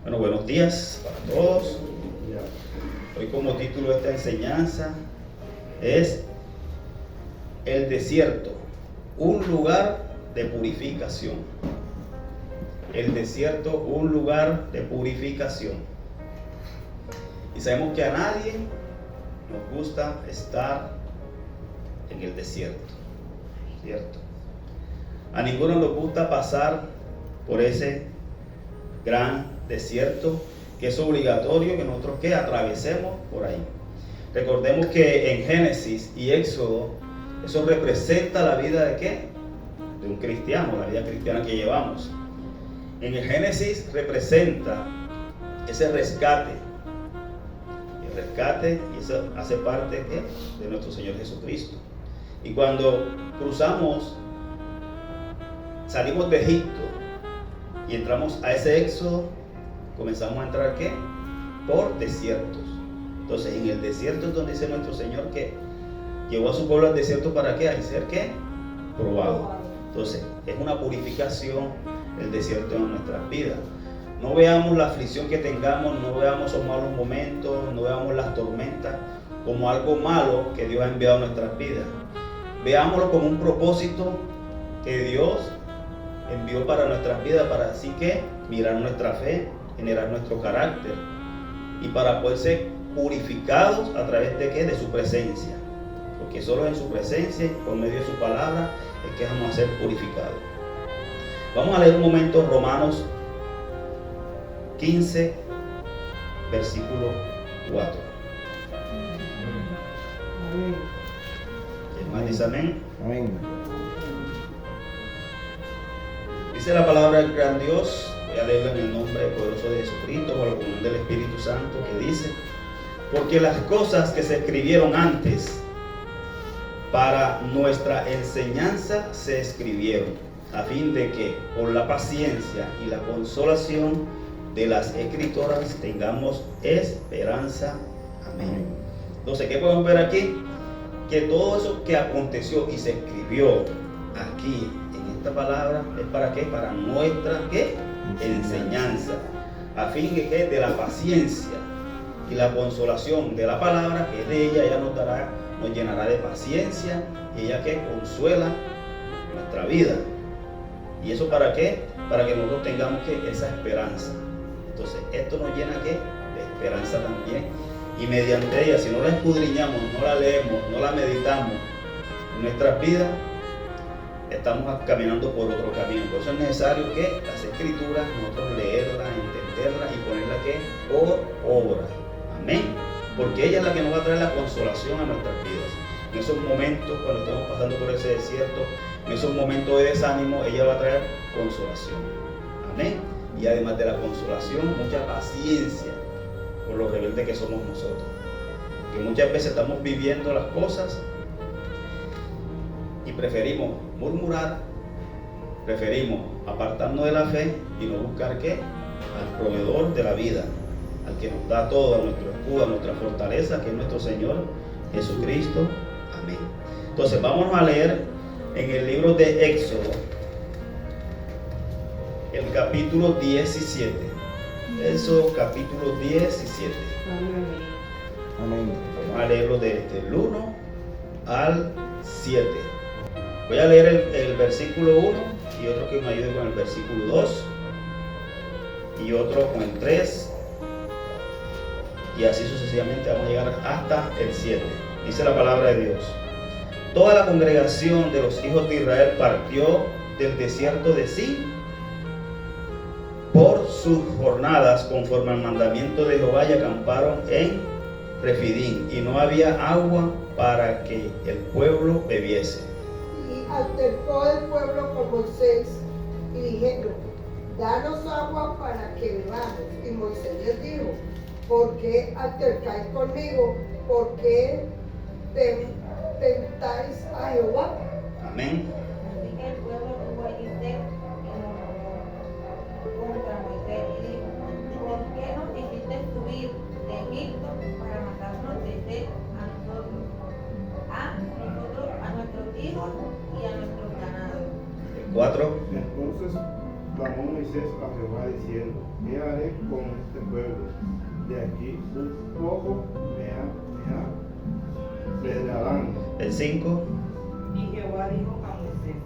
Bueno, buenos días para todos. Hoy como título de esta enseñanza es El desierto, un lugar de purificación. El desierto, un lugar de purificación. Y sabemos que a nadie nos gusta estar en el desierto, ¿cierto? A ninguno nos gusta pasar por ese gran desierto que es obligatorio que nosotros atravesemos por ahí. Recordemos que en Génesis y Éxodo eso representa la vida de ¿qué? De un cristiano, la vida cristiana que llevamos. En el Génesis representa ese rescate. El rescate, y eso hace parte de nuestro Señor Jesucristo. Y cuando salimos de Egipto y entramos a ese Éxodo, comenzamos a entrar ¿qué? Por desiertos. Entonces en el desierto es donde dice nuestro Señor que llevó a su pueblo al desierto para ¿qué? A ser ¿qué? Probado. Entonces es una purificación el desierto en nuestras vidas. No veamos la aflicción que tengamos, no veamos esos malos momentos, no veamos las tormentas como algo malo que Dios ha enviado a nuestras vidas. Veámoslo como un propósito que Dios envió para nuestras vidas, para así que mirar nuestra fe, generar nuestro carácter y para poder ser purificados a través de ¿qué? De su presencia, porque solo en su presencia y por medio de su palabra es que vamos a ser purificados. Vamos a leer un momento Romanos 15 versículo 4. ¿Quién más dice amén? Amén. Dice la palabra del gran Dios, voy a leerla en el nombre poderoso de Jesucristo, por la comunión del Espíritu Santo, que dice: porque las cosas que se escribieron antes para nuestra enseñanza se escribieron, a fin de que por la paciencia y la consolación de las escritoras tengamos esperanza. Amén. Entonces, ¿qué podemos ver aquí? Que todo eso que aconteció y se escribió aquí en esta palabra es para ¿qué? Para nuestra ¿qué? Enseñanza, a fin de que de la paciencia y la consolación de la palabra, que es de ella nos llenará de paciencia, y ella que consuela nuestra vida. ¿Y eso para qué? Para que nosotros tengamos esa esperanza. Entonces esto nos llena ¿qué? De esperanza también, y mediante ella, si no la escudriñamos, no la leemos, no la meditamos en nuestras vidas, estamos caminando por otro camino. Por eso es necesario que las escrituras nosotros leerlas, entenderlas y ponerlas ¿qué? Por obra. Amén. Porque ella es la que nos va a traer la consolación a nuestras vidas. En esos momentos, cuando estamos pasando por ese desierto, en esos momentos de desánimo, ella va a traer consolación. Amén. Y además de la consolación, mucha paciencia por los rebeldes que somos nosotros. Que muchas veces estamos viviendo las cosas y preferimos murmurar, preferimos apartarnos de la fe y no buscar ¿qué? Al proveedor de la vida, al que nos da todo, a nuestro escudo, a nuestra fortaleza, que es nuestro Señor Jesucristo. Amén. Entonces vamos a leer en el libro de Éxodo, el capítulo 17. Éxodo capítulo 17. Amén. Vamos a leerlo desde el 1 al 7. Voy a leer el versículo 1 y otro que me ayude con el versículo 2 y otro con el 3 y así sucesivamente vamos a llegar hasta el 7. Dice la palabra de Dios: toda la congregación de los hijos de Israel partió del desierto de Sin por sus jornadas conforme al mandamiento de Jehová, y acamparon en Refidim, y no había agua para que el pueblo bebiese. Y altercó el pueblo con Moisés y dijeron: danos agua para que bebamos. Y Moisés les dijo: ¿por qué altercáis conmigo? ¿Por qué tentáis a Jehová? Amén. Así que el pueblo tuvo allí sed contra Moisés y dijo: ¿por qué nos hiciste subir de Egipto para matarnos de sed a nosotros, a nuestros hijos y a nuestros ganados? El 4. Entonces clamó Moisés a Jehová diciendo: ¿Qué haré con este pueblo? De aquí un poco me apedrearán. El 5. Y Jehová dijo a Moisés: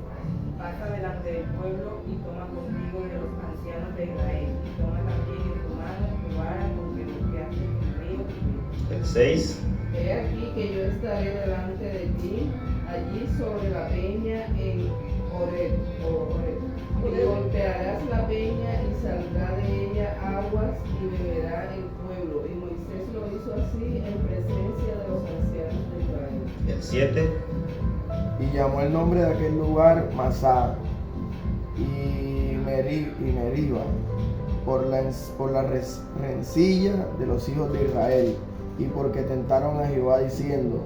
pasa delante del pueblo y toma contigo de los ancianos de Israel, y toma también en tu mano tu vara con que golpeaste el río Kidron. El 6. He aquí que yo estaré delante de ti, allí sobre la peña en Horeb, y golpearás la peña y saldrá de ella aguas y beberá el pueblo. Y Moisés lo hizo así en presencia de los ancianos de Israel. El 7. Y llamó el nombre de aquel lugar Masá y Meriba por la rencilla de los hijos de Israel, y porque tentaron a Jehová diciendo: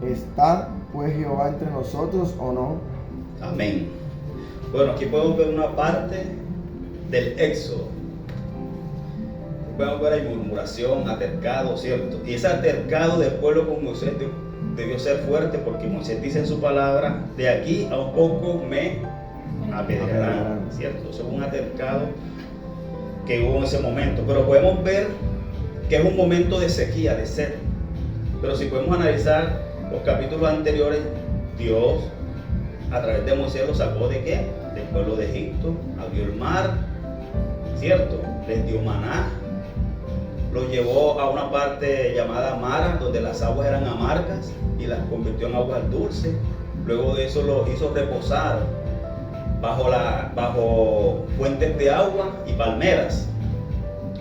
¿está pues Jehová entre nosotros o no? Amén. Bueno, aquí podemos ver una parte del Éxodo. Podemos ver ahí murmuración, altercado, ¿cierto? Y ese altercado del pueblo con Moisés debió ser fuerte, porque Moisés dice en su palabra: de aquí a un poco me apedrearán, ¿cierto? Eso es un altercado que hubo en ese momento. Pero podemos ver que es un momento de sequía, de sed. Pero si podemos analizar los capítulos anteriores, Dios a través de Moisés los sacó ¿de qué? Del pueblo de Egipto, abrió el mar, ¿cierto? Les dio maná, los llevó a una parte llamada Mara, donde las aguas eran amargas, y las convirtió en aguas dulces. Luego de eso los hizo reposar bajo fuentes de agua y palmeras.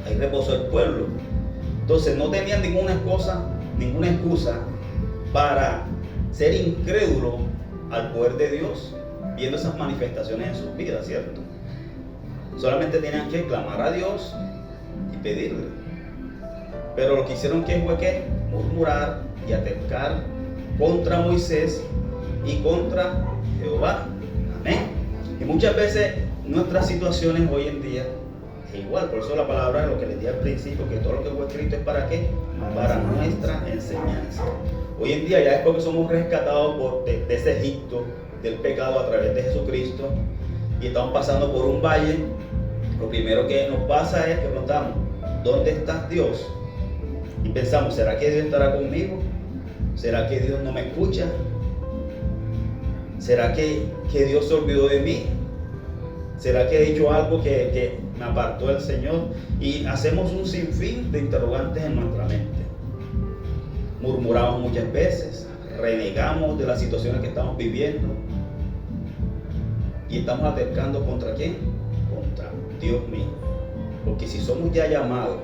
Ahí reposó el pueblo. Entonces no tenían ninguna excusa para ser incrédulo al poder de Dios, viendo esas manifestaciones en sus vidas, ¿cierto? Solamente tenían que clamar a Dios y pedirle. Pero lo que hicieron fue que murmurar y altercar contra Moisés y contra Jehová. Amén. Y muchas veces nuestras situaciones hoy en día es igual. Por eso la palabra, lo que les di al principio, que todo lo que fue escrito es ¿para qué? Para nuestra enseñanza. Hoy en día, ya después que somos rescatados de ese Egipto del pecado a través de Jesucristo, y estamos pasando por un valle, lo primero que nos pasa es que preguntamos: ¿dónde está Dios? Y pensamos: ¿será que Dios estará conmigo? ¿Será que Dios no me escucha? ¿Será que Dios se olvidó de mí? ¿Será que he dicho algo que me apartó del Señor? Y hacemos un sinfín de interrogantes en nuestra mente. Murmuramos muchas veces, renegamos de las situaciones que estamos viviendo, y estamos altercando ¿contra quién? Contra Dios mismo. Porque si somos ya llamados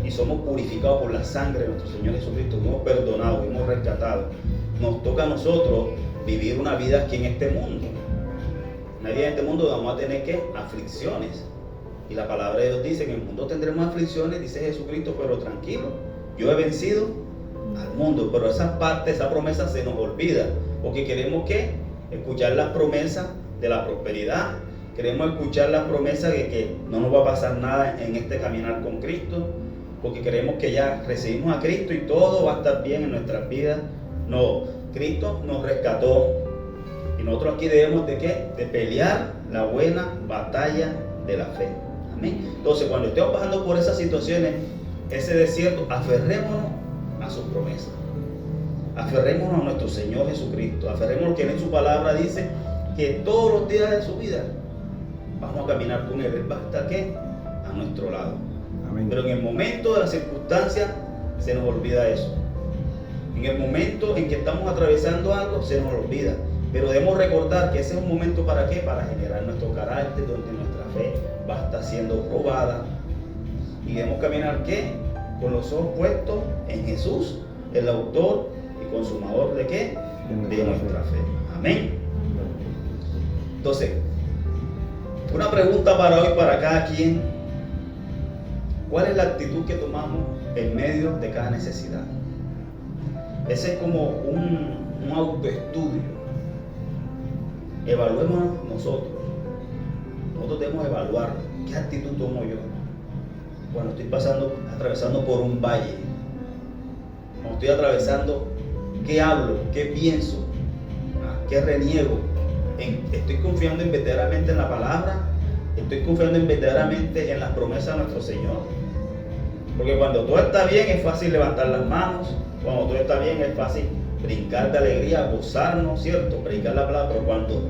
y somos purificados por la sangre de nuestro Señor Jesucristo, hemos perdonado, hemos rescatado, nos toca a nosotros vivir una vida aquí en este mundo. Una vida en este mundo vamos a tener ¿qué? Aflicciones. Y la palabra de Dios dice: en el mundo tendremos aflicciones, dice Jesucristo, pero tranquilo, yo he vencido al mundo. Pero esa parte, esa promesa se nos olvida, porque queremos ¿qué? Escuchar las promesas de la prosperidad. Queremos escuchar las promesas de que no nos va a pasar nada en este caminar con Cristo, porque creemos que ya recibimos a Cristo y todo va a estar bien en nuestras vidas. No, Cristo nos rescató, y nosotros aquí debemos ¿de qué? De pelear la buena batalla de la fe. Amén. Entonces, cuando estemos pasando por esas situaciones, ese desierto, aferrémonos a sus promesas, aferrémonos a nuestro Señor Jesucristo, aferrémonos que en su palabra dice que todos los días de su vida vamos a caminar con Él. Él va a estar ¿qué? A nuestro lado. Amén. Pero en el momento de la circunstancia se nos olvida eso. En el momento en que estamos atravesando algo se nos olvida. Pero debemos recordar que ese es un momento ¿para qué? Para generar nuestro carácter, donde nuestra fe va a estar siendo probada. Y debemos caminar ¿qué? Con los ojos puestos en Jesús, el autor y consumador ¿de qué? De nuestra fe. Amén. Entonces, una pregunta para hoy, para cada quien: ¿cuál es la actitud que tomamos en medio de cada necesidad? Ese es como un autoestudio. Evaluémonos nosotros. Nosotros debemos evaluar qué actitud tomo yo cuando estoy atravesando por un valle. Cuando estoy atravesando, ¿qué hablo? ¿Qué pienso? ¿Qué reniego? ¿Estoy confiando verdaderamente en la palabra? Estoy confiando verdaderamente en las promesas de nuestro Señor. Porque cuando todo está bien es fácil levantar las manos. Cuando todo está bien es fácil brincar de alegría, gozarnos, ¿cierto? Predicar la palabra. Pero cuando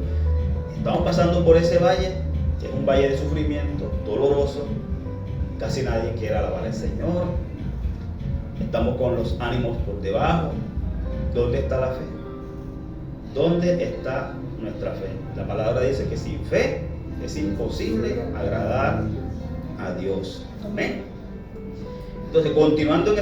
estamos pasando por ese valle, que es un valle de sufrimiento, doloroso, casi nadie quiere alabar al Señor. Estamos con los ánimos por debajo. ¿Dónde está la fe? ¿Dónde está nuestra fe? La palabra dice que sin fe es imposible agradar a Dios. Amén. Entonces, continuando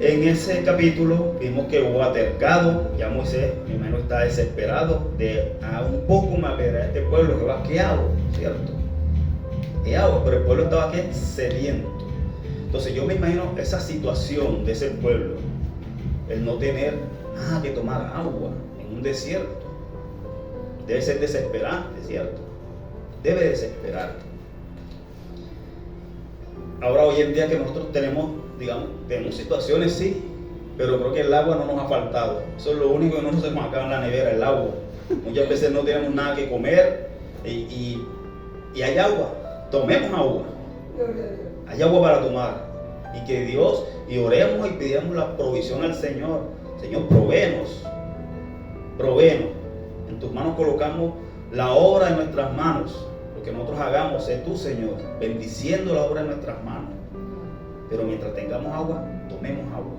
en ese capítulo, vimos que hubo altercado. Ya Moisés, mi hermano, está desesperado de a un poco me apedrear a este pueblo. Jehová, ¿qué hago? ¿Cierto? ¿Qué hago? Pero el pueblo estaba ¿qué? Sediento. Entonces yo me imagino esa situación de ese pueblo, el no tener nada que tomar agua en un desierto. Debe ser desesperante, ¿cierto? Debe desesperarte. Ahora hoy en día que nosotros tenemos situaciones, sí, pero creo que el agua no nos ha faltado. Eso es lo único que no nos acaba en la nevera, el agua. Muchas veces no tenemos nada que comer y hay agua. Tomemos agua. Hay agua para tomar. Y que Dios, y oremos y pidamos la provisión al Señor. Señor, provéenos. Provéenos. En tus manos colocamos la obra en nuestras manos. Lo que nosotros hagamos, sé tú, Señor, bendiciendo la obra en nuestras manos. Pero mientras tengamos agua, tomemos agua.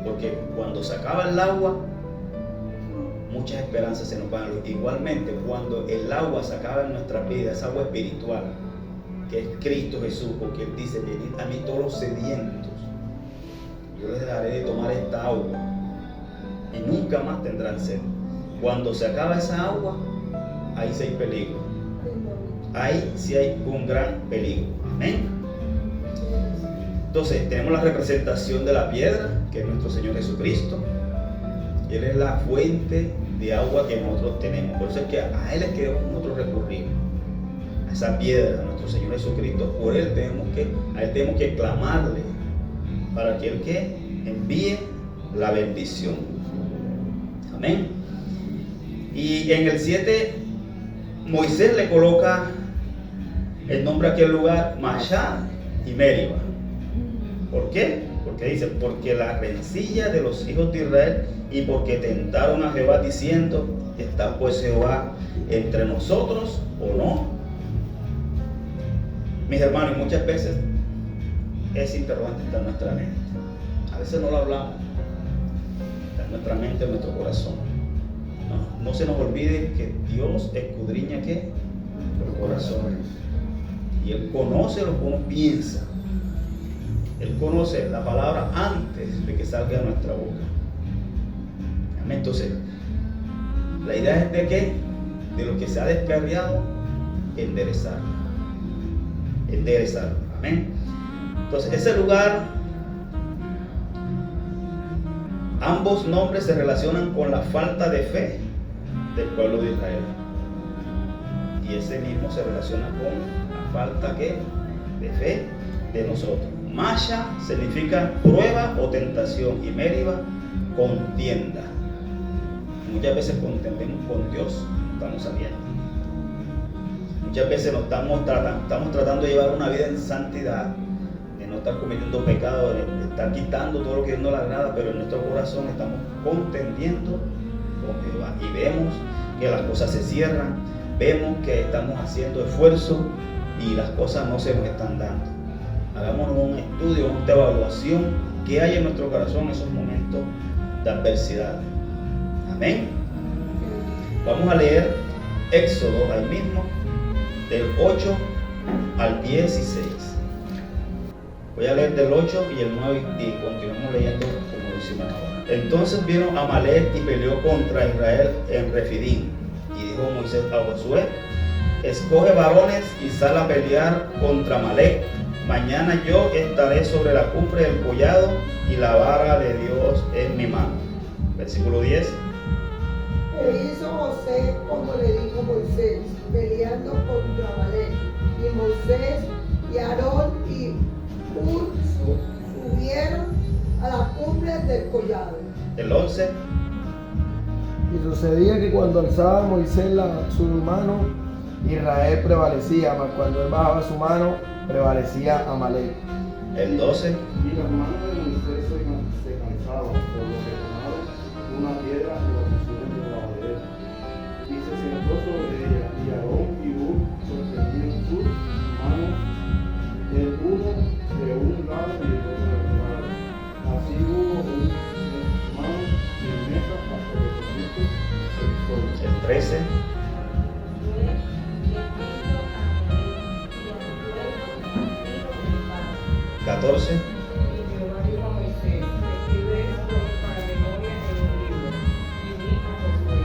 Porque cuando se acaba el agua, muchas esperanzas se nos van. Igualmente, cuando el agua se acaba en nuestras vidas, esa agua espiritual, que es Cristo Jesús, porque Él dice, venid a mí todos los sedientos, yo les daré de tomar esta agua, y nunca más tendrán sed. Cuando se acaba esa agua, ahí sí hay peligro. Ahí sí hay un gran peligro. Amén. Entonces, tenemos la representación de la piedra, que es nuestro Señor Jesucristo. Él es la fuente de agua que nosotros tenemos. Por eso es que a Él es que nosotros recurrimos. A esa piedra, a nuestro Señor Jesucristo. Por Él a Él tenemos que clamarle para que Él que envíe la bendición. Amén. Y en el 7, Moisés le coloca el nombre a aquel lugar, Mashá y Meriba. ¿Por qué? Porque dice, porque la rencilla de los hijos de Israel y porque tentaron a Jehová diciendo, ¿está pues Jehová entre nosotros o no? Mis hermanos, muchas veces ese interrogante está en nuestra mente. A veces no lo hablamos. Está en nuestra mente, en nuestro corazón. No se nos olvide que Dios escudriña ¿qué? Los corazones. Y Él conoce lo que uno piensa. Él conoce la palabra antes de que salga de nuestra boca. Amén. Entonces, la idea es de que de lo que se ha descarriado, enderezarlo. Enderezarlo. Amén. Entonces, ese lugar, ambos nombres se relacionan con la falta de fe del pueblo de Israel. Y ese mismo se relaciona con la falta ¿qué? De fe de nosotros. Masha significa prueba o tentación y Meriba, contienda. Muchas veces contendemos con Dios, estamos saliendo. Muchas veces estamos tratando de llevar una vida en santidad, de no estar cometiendo pecado, de estar quitando todo lo que no le agrada, pero en nuestro corazón estamos contendiendo con Jehová. Y vemos que las cosas se cierran, vemos que estamos haciendo esfuerzo y las cosas no se nos están dando. Hagámonos un estudio, una evaluación que hay en nuestro corazón en esos momentos de adversidad. Amén. Vamos a leer Éxodo ahí mismo, del 8 al 16. Voy a leer del 8 y el 9 y continuamos leyendo como lo hicimos ahora. Entonces vino Amalek y peleó contra Israel en Refidim. Y dijo Moisés a Josué, escoge varones y sal a pelear contra Amalek. Mañana yo estaré sobre la cumbre del collado y la vara de Dios en mi mano. Versículo 10. E hizo José como le dijo Moisés, peleando contra Amalek. Y Moisés y Aarón y Hur subieron a la cumbre del collado. El 11. Y sucedía que cuando alzaba Moisés su mano Israel prevalecía, mas cuando él bajaba su mano, prevalecía Amalek. El 12. Y las manos de Moisés se cansaban, por lo que tomaron una piedra y la pusieron debajo de él. Y se sentó sobre ella, y Aarón y Hur sostenían sus manos, el uno de un lado y el otro de otro lado. Así hubo manos firmeza hasta que Cristo se hizo. El 13. Josué y el pueblo nacido del 14. Y Jehová dijo a Moisés, escribe esto para memoria en un libro, y di a Josué,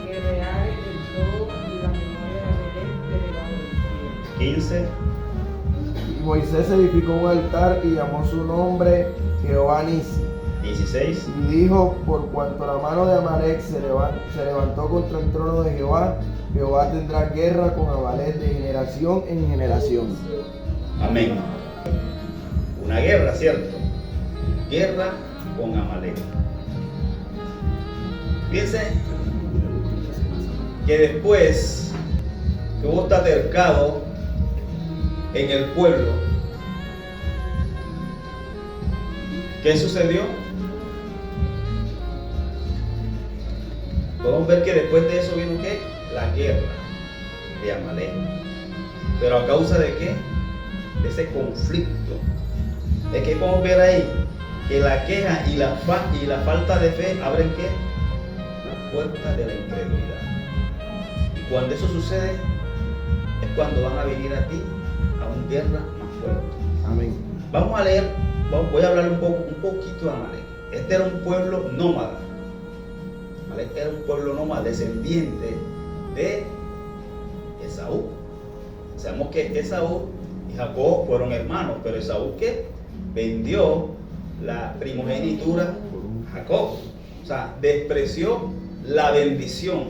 que reales del todo y la memoria de Amalek de debajo del cielo. 15. Y Moisés edificó un altar y llamó su nombre Jehová Nisi. 16. Y dijo, por cuanto la mano de Amalek se levantó contra el trono de Jehová, Jehová tendrá guerra con Amalek de generación en generación. Amén. Una guerra, ¿cierto? Guerra con Amalek. Fíjense que después que hubo este altercado en el pueblo, ¿qué sucedió? Podemos ver que después de eso vino ¿qué? La guerra de Amalek. ¿Pero a causa de qué? De ese conflicto. Es que podemos ver ahí que la queja y la falta de fe abren ¿qué? La puerta de la incredulidad. Y cuando eso sucede, es cuando van a venir a ti a una guerra más fuerte. Amén. Vamos a leer, voy a hablar un poquito de Amalek. Este era un pueblo nómada. Amalek era un pueblo nómada, descendiente de Esaú. Sabemos que Esaú y Jacob fueron hermanos, pero Esaú ¿qué? Vendió la primogenitura a Jacob. O sea, despreció la bendición.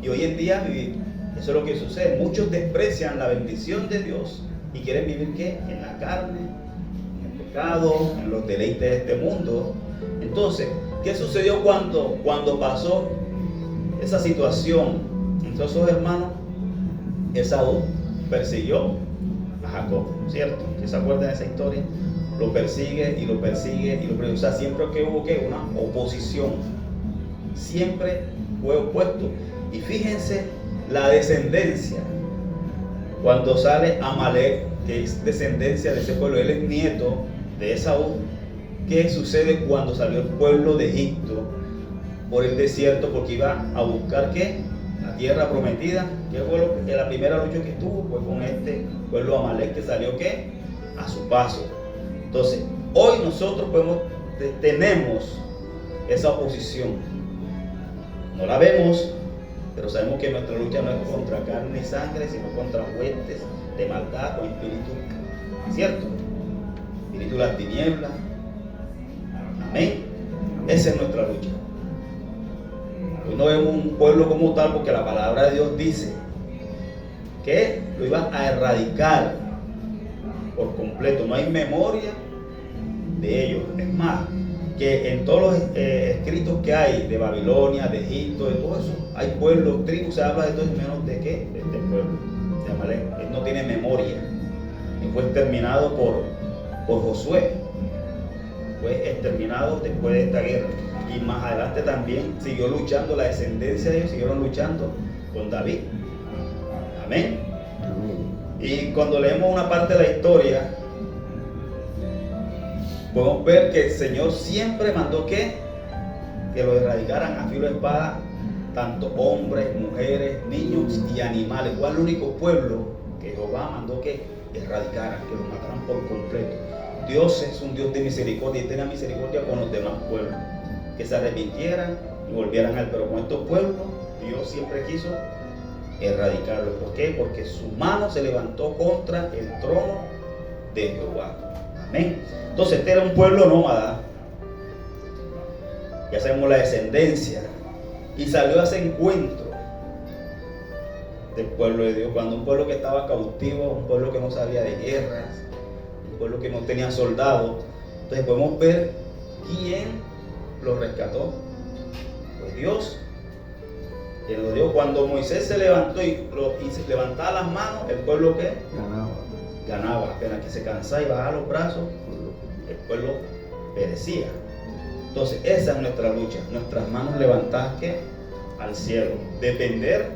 Y hoy en día eso es lo que sucede. Muchos desprecian la bendición de Dios y quieren vivir ¿qué? En la carne, en el pecado, en los deleites de este mundo. Entonces, ¿qué sucedió cuando pasó esa situación entre esos hermanos? Esaú persiguió a Jacob, ¿cierto? ¿Se acuerdan de esa historia? Lo persigue y lo persigue y lo persigue. O sea, siempre que hubo ¿qué? Una oposición. Siempre fue opuesto. Y fíjense la descendencia. Cuando sale Amalek, que es descendencia de ese pueblo, él es nieto de Esaú. ¿Qué sucede cuando salió el pueblo de Egipto por el desierto? Porque iba a buscar ¿qué? La tierra prometida. ¿Qué fue la primera lucha que tuvo? Fue con este pueblo Amalek que salió ¿qué? A su paso. Entonces, hoy nosotros tenemos esa oposición. No la vemos, pero sabemos que nuestra lucha no es contra carne y sangre, sino contra huestes de maldad o espíritu, ¿cierto? Espíritu de las tinieblas. Amén. Esa es nuestra lucha. Hoy no vemos un pueblo como tal porque la palabra de Dios dice que lo iba a erradicar por completo. No hay memoria de ellos. Es más, que en todos los escritos que hay de Babilonia, de Egipto, de todo eso, hay pueblos, tribus, se habla de todo menos de qué, de este pueblo de Amalek. Él no tiene memoria y fue exterminado por Josué. Fue exterminado después de esta guerra. Y más adelante también siguió luchando, la descendencia de ellos siguieron luchando con David. Amén. Y cuando leemos una parte de la historia, podemos ver que el Señor siempre mandó que lo erradicaran a filo de espada, tanto hombres, mujeres, niños y animales. Fue el único pueblo que Jehová mandó que erradicaran, que lo mataran por completo. Dios es un Dios de misericordia y tiene misericordia con los demás pueblos, que se arrepintieran y volvieran a él. Pero con estos pueblos Dios siempre quiso erradicarlos. ¿Por qué? Porque su mano se levantó contra el trono de Jehová. Amén. Entonces este era un pueblo nómada. Ya sabemos la descendencia. Y salió a ese encuentro del pueblo de Dios. Cuando un pueblo que estaba cautivo, un pueblo que no sabía de guerras, un pueblo que no tenía soldados. Entonces podemos ver quién lo rescató. Pues Dios. Él lo dio. Cuando Moisés se levantó y se levantaba las manos, el pueblo ¿qué? Ganaba. Apenas que se cansaba y bajaba los brazos, el pueblo perecía. Entonces esa es nuestra lucha, nuestras manos levantadas ¿qué? Al cielo, depender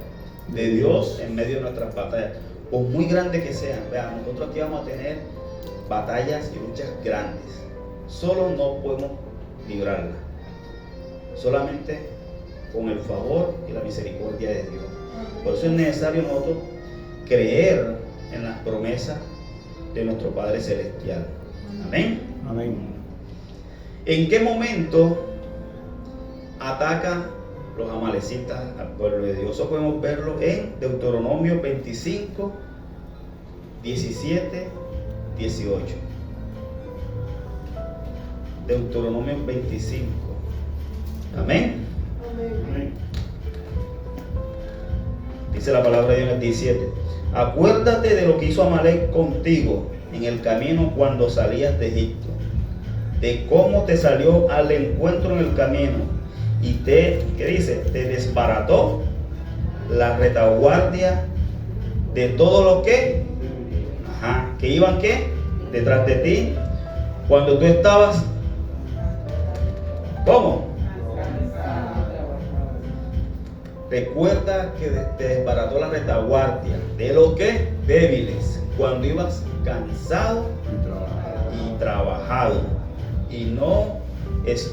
de Dios en medio de nuestras batallas, por muy grandes que sean. Vean, nosotros aquí vamos a tener batallas y luchas grandes, solo no podemos librarlas, solamente con el favor y la misericordia de Dios. Por eso es necesario nosotros creer en las promesas de nuestro Padre Celestial. Amén. Amén. ¿En qué momento ataca los amalecitas al pueblo de Dios? Eso podemos verlo en Deuteronomio 25, 17, 18. Deuteronomio 25. Amén. Amén. Dice la palabra de Dios en el 17. Acuérdate de lo que hizo Amalec contigo en el camino cuando salías de Egipto, de cómo te salió al encuentro en el camino y ¿qué dice? Te desbarató la retaguardia de todo lo que iban ¿qué? Detrás de ti, cuando tú estabas, ¿cómo? Recuerda que te desbarató la retaguardia de los que débiles, cuando ibas cansado y trabajado, y no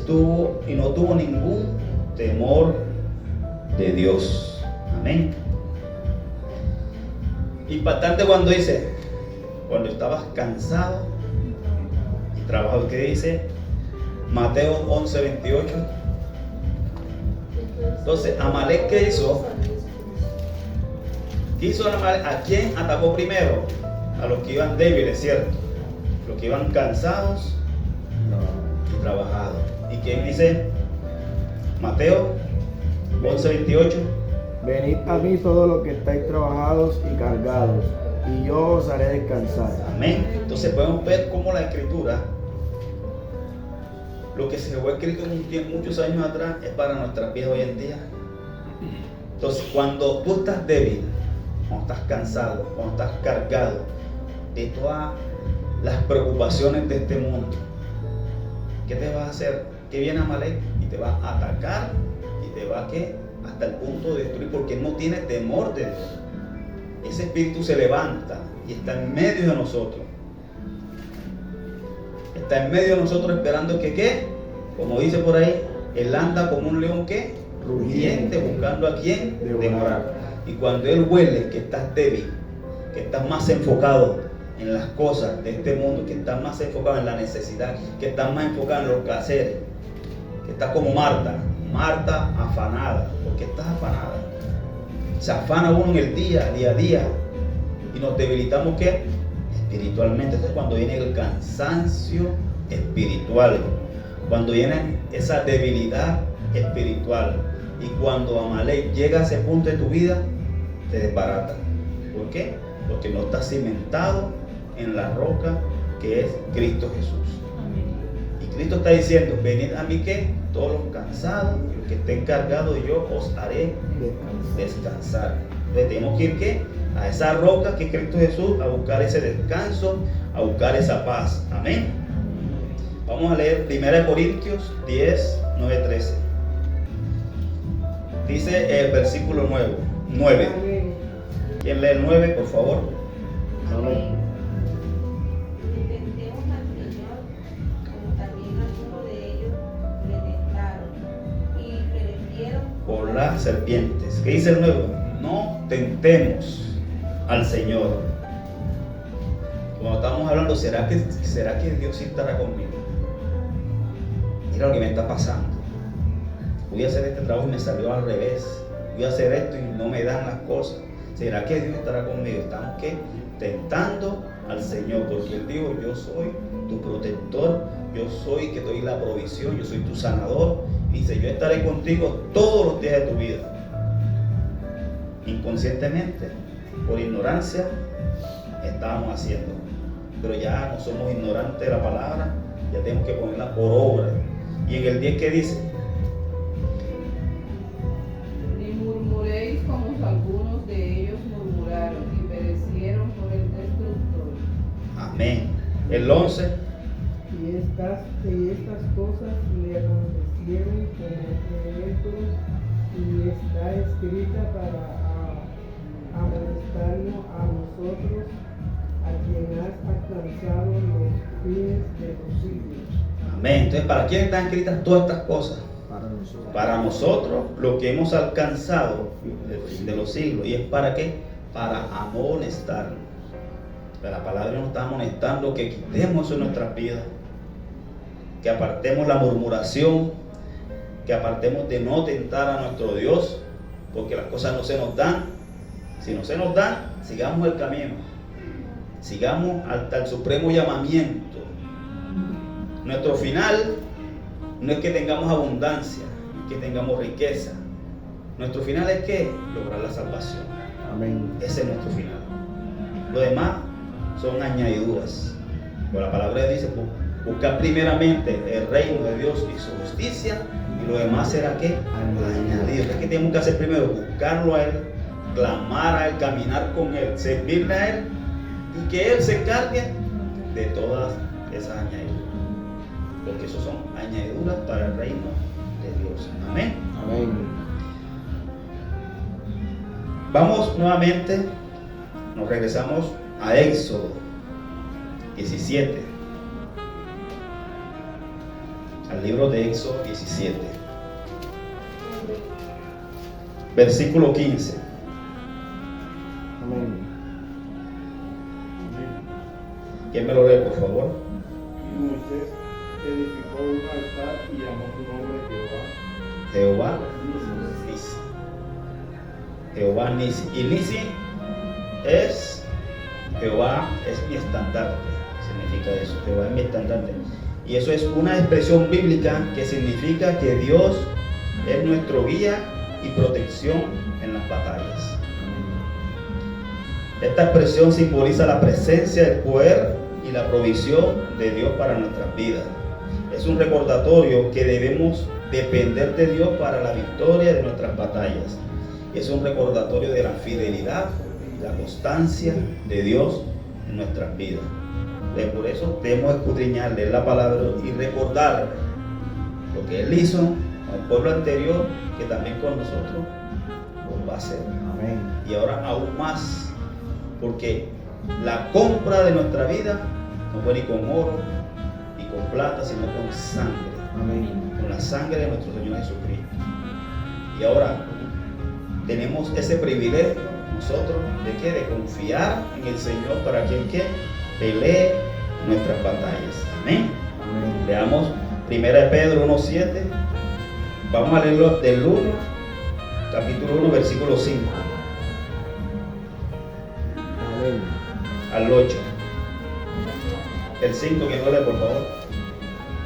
tuvo ningún temor de Dios. Amén. Impactante cuando dice, cuando estabas cansado y trabajado. ¿Qué dice? Mateo 11, 28. Entonces, Amalec, ¿qué hizo? ¿Qué hizo Amalec? ¿A quién atacó primero? A los que iban débiles, ¿cierto? Los que iban cansados y trabajados. ¿Y quién dice? Mateo 11, 28. Venid a mí todos los que estáis trabajados y cargados, y yo os haré descansar. Amén. Entonces podemos ver cómo la Escritura, lo que se fue escrito muchos años atrás, es para nuestras vidas hoy en día. Entonces, cuando tú estás débil, cuando estás cansado, cuando estás cargado de todas las preocupaciones de este mundo, ¿qué te va a hacer? Que viene Amalec y te va a atacar y te va a ¿qué? Hasta el punto de destruir, porque no tiene temor de Dios. Ese espíritu se levanta y está en medio de nosotros. Está en medio de nosotros esperando que ¿qué? Como dice por ahí, él anda como un león ¿qué? Rugiente, buscando a quien devorar. Y cuando él huele que estás débil, que estás más enfocado en las cosas de este mundo, que estás más enfocado en la necesidad, que estás más enfocado en los quehaceres, que estás como Marta afanada. ¿Por qué estás afanada? Se afana uno en el día a día, y nos debilitamos ¿qué? Espiritualmente. Entonces cuando viene el cansancio espiritual, cuando viene esa debilidad espiritual, y cuando Amalec llega a ese punto de tu vida, te desbarata. ¿Por qué? Porque no estás cimentado en la roca que es Cristo Jesús. Y Cristo está diciendo, venid a mí ¿qué? Todos los cansados, los que estén cargados, y yo os haré descansar. Entonces tenemos que ir ¿qué? A esa roca que es Cristo Jesús, a buscar ese descanso, a buscar esa paz. Amén. Vamos a leer 1 Corintios 10, 9, 13. Dice el versículo 9. ¿Quién lee el 9, por favor? Amén. Tentemos al Señor, como también algunos de ellos le tentaron y perecieron Por las serpientes. ¿Qué dice el 9? No tentemos al Señor. Cuando estamos hablando, ¿será que Dios sí estará conmigo? Mira lo que me está pasando. Voy a hacer este trabajo y me salió al revés. Voy a hacer esto y no me dan las cosas. ¿Será que Dios estará conmigo? Estamos ¿qué? Tentando al Señor, porque Él dijo, yo soy tu protector, yo soy que doy la provisión, yo soy tu sanador. Dice, yo estaré contigo todos los días de tu vida. Inconscientemente, por ignorancia, estábamos haciendo. Pero ya no somos ignorantes de la palabra, ya tenemos que ponerla por obra. Y en el 10, ¿qué dice? Ni murmuréis Amén. El 11. Y estas cosas le acontecieron como ejemplo y está escrita para amonestarnos a nosotros, a quien has alcanzado los fines de los siglos. Amén. Entonces, ¿para quién están escritas todas estas cosas? Para nosotros. Para nosotros, lo que hemos alcanzado del fin de los siglos. ¿Y es para qué? Para amonestarnos. La palabra nos está amonestando que quitemos eso en nuestras vidas, que apartemos la murmuración, que apartemos de no tentar a nuestro Dios, porque las cosas no se nos dan. Si no se nos dan, sigamos el camino, sigamos hasta el supremo llamamiento. Nuestro final no es que tengamos abundancia, que tengamos riqueza. Nuestro final es que lograr la salvación. Amén. Ese es nuestro final. Lo demás son añadiduras. Pero la palabra dice: buscar primeramente el reino de Dios y su justicia, y lo demás será ¿qué? Añadido. ¿Qué tenemos que hacer primero? Buscarlo a Él, clamar a Él, caminar con Él, servirle a Él, y que Él se encargue de todas esas añadiduras, porque eso son añadiduras para el reino de Dios. Amén. Amén. Vamos nuevamente, nos regresamos a Éxodo 17, al libro de Éxodo 17, versículo 15. Amén. ¿Quién me lo lee, por favor? Y Moisés edificó un altar y llamó su nombre Jehová. Jehová Nisi. Jehová Nisi. Y Nisi es Jehová es mi estandarte. Significa eso. Jehová es mi estandarte. Y eso es una expresión bíblica que significa que Dios es nuestro guía y protección en las batallas. Esta expresión simboliza la presencia, el poder y la provisión de Dios para nuestras vidas. Es un recordatorio que debemos depender de Dios para la victoria de nuestras batallas. Es un recordatorio de la fidelidad y la constancia de Dios en nuestras vidas. Por eso debemos escudriñar, leer la palabra y recordar lo que Él hizo con el pueblo anterior, que también con nosotros lo va a hacer. Amén. Y ahora aún más, porque la compra de nuestra vida no fue ni con oro ni con plata, sino con sangre. Amén. Con la sangre de nuestro Señor Jesucristo. Y ahora tenemos ese privilegio nosotros de qué, de confiar en el Señor para que Él pelee nuestras batallas. Amén. Amén. Leamos 1 Pedro 1:7. Vamos a leerlo del 1, capítulo 1, versículo 5 Amén. al 8. El 5, que no lee, por favor.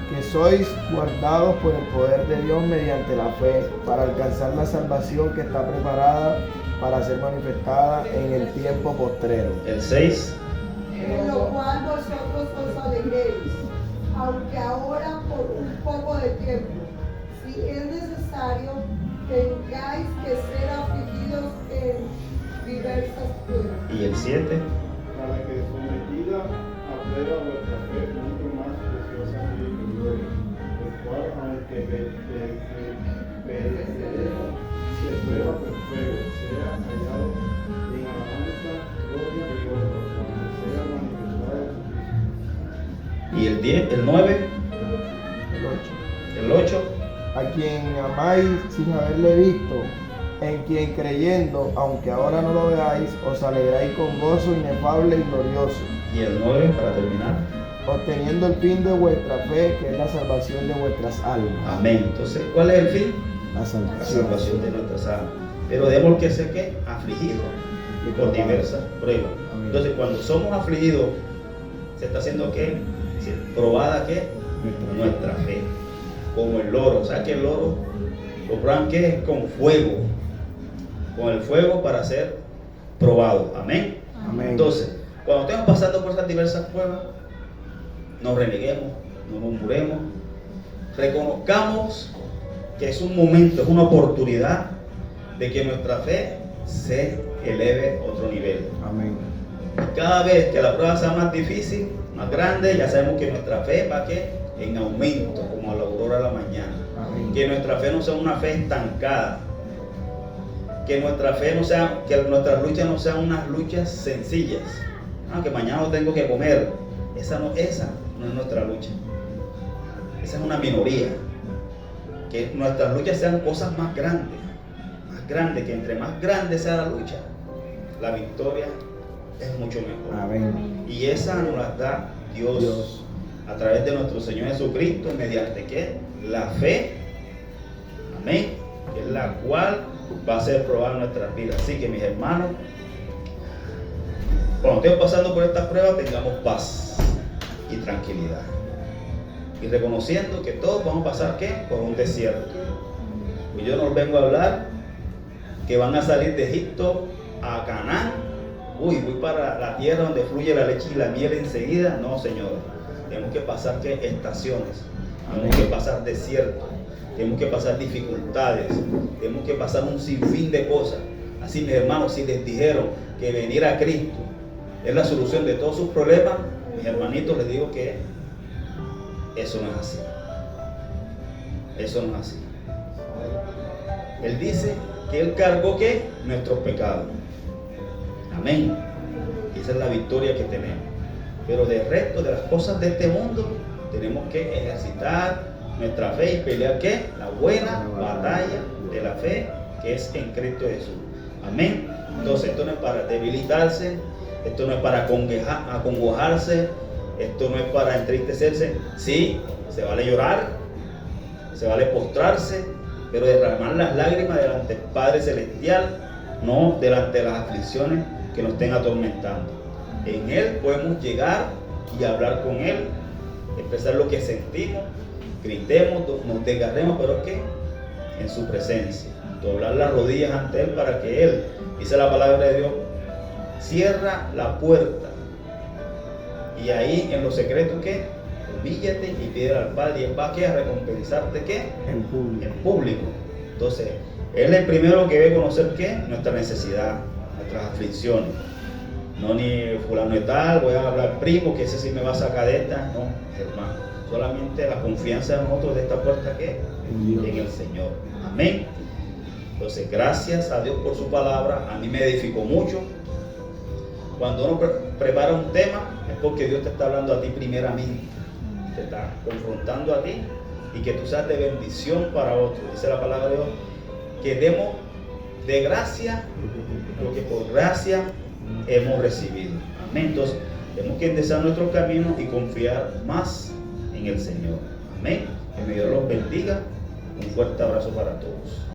Que sois guardados por el poder de Dios mediante la fe, para alcanzar la salvación que está preparada para ser manifestada en el tiempo postrero. El 6. En lo cual vosotros os alegréis, aunque ahora por un poco de tiempo, si es necesario, tengáis que ser afligidos en diversas pruebas. Y el 7. Para que sometida a prueba vuestra fe, mucho más preciosa que gloria, el cual, aunque perecederemos, se prueba con fuego, sea hallado en alabanza, gloria y honra, cuando sea manifestado Jesucristo. Y el 10, el 9, El 8. el 8. A quien amáis sin haberle visto, en quien creyendo, aunque ahora no lo veáis, os alegráis con gozo inefable y glorioso, Y el 9, para terminar. obteniendo el fin de vuestra fe, que es la salvación de vuestras almas. Amén. Entonces, ¿cuál es el fin? La La salvación. salvación de nuestras almas. Pero debemos que ser ¿qué? Afligidos por diversas pruebas. Amén. Entonces, cuando somos afligidos, se está haciendo ¿qué? Probada ¿qué? Nuestra fe. Como el oro. O sea que el oro lo prueban ¿qué? Con fuego. Con el fuego para ser probado. Amén. Amén. Entonces, cuando estemos pasando por esas diversas pruebas, no reneguemos, no murmuremos, reconozcamos que es un momento, es una oportunidad de que nuestra fe se eleve a otro nivel. Amén. Cada vez que la prueba sea más difícil, más grande, ya sabemos que nuestra fe va en aumento, como a la aurora de la mañana. Amén. Que nuestra fe no sea una fe estancada. Que nuestra fe no sea, que nuestras luchas no sean unas luchas sencillas. Que mañana no tengo que comer. Esa no es nuestra lucha. Esa es una minoría. Que nuestras luchas sean cosas más grandes. Más grandes, que entre más grande sea la lucha, la victoria es mucho mejor. Amén. Y esa nos la da Dios a través de nuestro Señor Jesucristo, mediante ¿qué? La fe. Amén. Que es la cual va a ser probada en nuestras vidas. Así que, mis hermanos, cuando estemos pasando por estas pruebas, tengamos paz y tranquilidad. Y reconociendo que todos vamos a pasar ¿qué? Por un desierto. Y yo no les vengo a hablar que van a salir de Egipto a Canaán. Voy para la tierra donde fluye la leche y la miel enseguida. No, Señor. Tenemos que pasar ¿qué? Estaciones. Tenemos que pasar desiertos. Tenemos que pasar dificultades. Tenemos que pasar un sinfín de cosas. Así, mis hermanos, si les dijeron que venir a Cristo es la solución de todos sus problemas, mis hermanitos, les digo que eso no es así. Eso no es así. Él dice que Él cargó ¿qué? Nuestros pecados. Amén. Y esa es la victoria que tenemos. Pero del resto de las cosas de este mundo, tenemos que ejercitar nuestra fe y pelear ¿qué? La buena batalla de la fe, que es en Cristo Jesús. Amén. Entonces, esto no es para debilitarse, esto no es para acongojarse, esto no es para entristecerse. Sí, se vale llorar, se vale postrarse, pero derramar las lágrimas delante del Padre Celestial, no delante de las aflicciones que nos estén atormentando. En Él podemos llegar y hablar con Él, expresar lo que sentimos, gritemos, nos desgarremos, pero es que en su presencia, doblar las rodillas ante Él para que Él, dice la palabra de Dios, cierra la puerta y ahí en lo secreto ¿qué? Humíllate y pide al Padre y Él va a recompensarte ¿qué? En público. En público. Entonces, Él es el primero que debe conocer ¿qué? Nuestra necesidad, nuestras aflicciones. No ni fulano de tal, voy a hablar primo, que ese sí me va a sacar de esta. No, hermano. Solamente la confianza de nosotros de esta puerta ¿qué? En el Señor. Amén. Entonces, gracias a Dios por su palabra. A mí me edificó mucho. Cuando uno prepara un tema, es porque Dios te está hablando a ti primeramente. Te está confrontando a ti y que tú seas de bendición para otros. Dice la palabra de Dios que demos de gracia lo que por gracia hemos recibido. Amén. Entonces, tenemos que enderezar nuestros caminos y confiar más en el Señor. Amén. Que Dios los bendiga. Un fuerte abrazo para todos.